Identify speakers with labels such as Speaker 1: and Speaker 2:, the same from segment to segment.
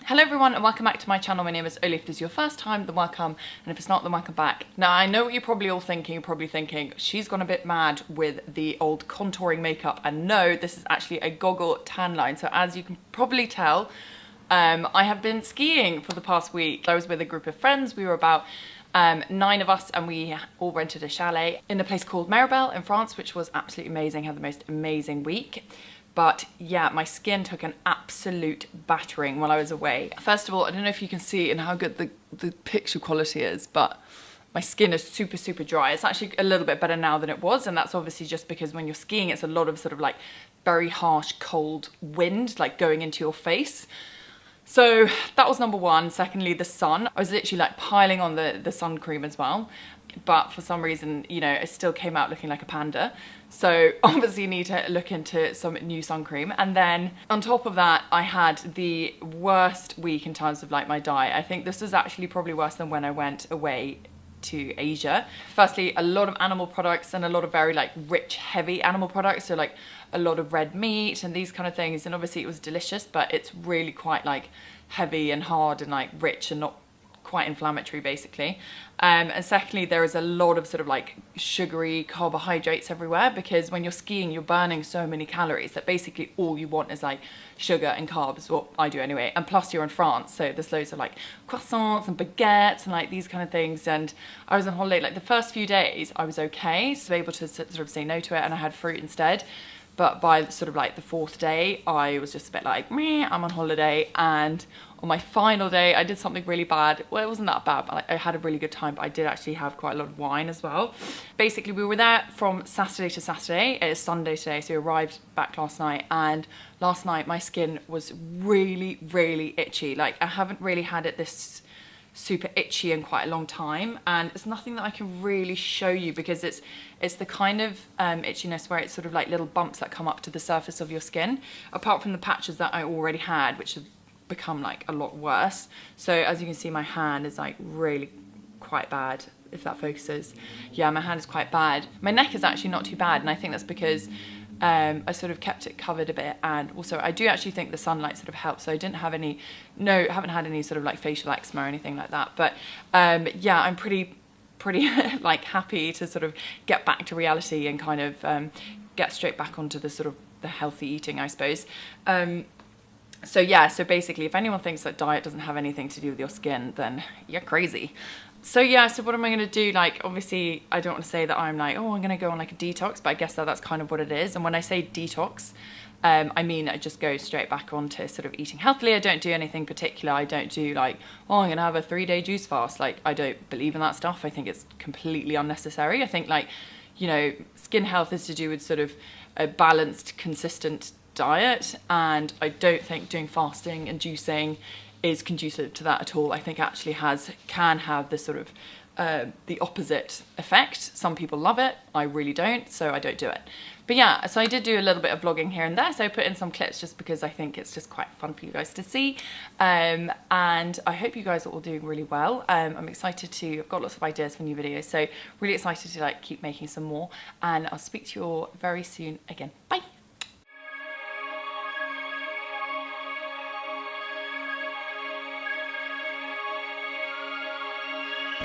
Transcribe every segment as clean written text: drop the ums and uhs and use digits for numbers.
Speaker 1: Hello everyone and welcome back to my channel. My name is Oli. If this is your first time, then welcome, and if it's not, then welcome back. Now I know what you're probably all thinking. You're probably thinking, she's gone a bit mad with the old contouring makeup, and no, this is actually a goggle tan line. So as you can probably tell, I have been skiing for the past week. I was with a group of friends. We were about 9 of us, and we all rented a chalet in a place called Meribel in France, which was absolutely amazing. Had the most amazing week. But yeah, my skin took an absolute battering while I was away. First of all, I don't know if you can see and how good the picture quality is, but my skin is super, super dry. It's actually a little bit better now than it was, and that's obviously just because when you're skiing, it's a lot of sort of like very harsh, cold wind, like going into your face. So that was number one. Secondly, the sun. I was literally like piling on the sun cream as well. But for some reason, you know, it still came out looking like a panda. So obviously you need to look into some new sun cream. And then on top of that, I had the worst week in terms of like my diet. I think this is actually probably worse than when I went away to Asia. Firstly, a lot of animal products and a lot of very like rich, heavy animal products. So like a lot of red meat and these kind of things. And obviously it was delicious, but it's really quite like heavy and hard and like rich and not quite inflammatory basically. And secondly, there is a lot of sort of like sugary carbohydrates everywhere, because when you're skiing you're burning so many calories that basically all you want is like sugar and carbs. Well, I do anyway. And plus you're in France, so there's loads of like croissants and baguettes and like these kind of things. And I was on holiday, like the first few days I was okay, so able to sort of say no to it, and I had fruit instead. But by sort of like the 4th day, I was just a bit like, meh, I'm on holiday. And on my final day, I did something really bad. Well, it wasn't that bad, but I had a really good time, but I did actually have quite a lot of wine as well. Basically, we were there from Saturday to Saturday. It is Sunday today, so we arrived back last night. And last night, my skin was really, really itchy. Like, I haven't really had it this super itchy in quite a long time, and it's nothing that I can really show you because it's the kind of itchiness where it's sort of like little bumps that come up to the surface of your skin, apart from the patches that I already had, which have become like a lot worse. So as you can see, my hand is like really quite bad, if that focuses. Yeah, my hand is quite bad. My neck is actually not too bad, and I think that's because I sort of kept it covered a bit, and also I do actually think the sunlight sort of helps. So I didn't have any, haven't had any sort of like facial eczema or anything like that. But yeah, I'm pretty like happy to sort of get back to reality and kind of get straight back onto the sort of the healthy eating, I suppose. So yeah, so basically if anyone thinks that diet doesn't have anything to do with your skin, then you're crazy. So yeah, so what am I going to do? Like, obviously I don't want to say that I'm like, oh, I'm going to go on like a detox, but I guess that's kind of what it is. And when I say detox, I mean I just go straight back onto sort of eating healthily. I don't do anything particular. I don't do like, oh, I'm going to have a 3-day juice fast. Like, I don't believe in that stuff. I think it's completely unnecessary. I think, like, you know, skin health is to do with sort of a balanced, consistent diet, and I don't think doing fasting and juicing is conducive to that at all. I think actually can have this sort of the opposite effect. Some people love it, I really don't, so I don't do it. But yeah, so I did do a little bit of vlogging here and there, so I put in some clips just because I think it's just quite fun for you guys to see. And I hope you guys are all doing really well. I'm excited I've got lots of ideas for new videos, so really excited to like keep making some more, and I'll speak to you all very soon again. Bye!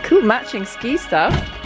Speaker 1: Cool matching ski stuff.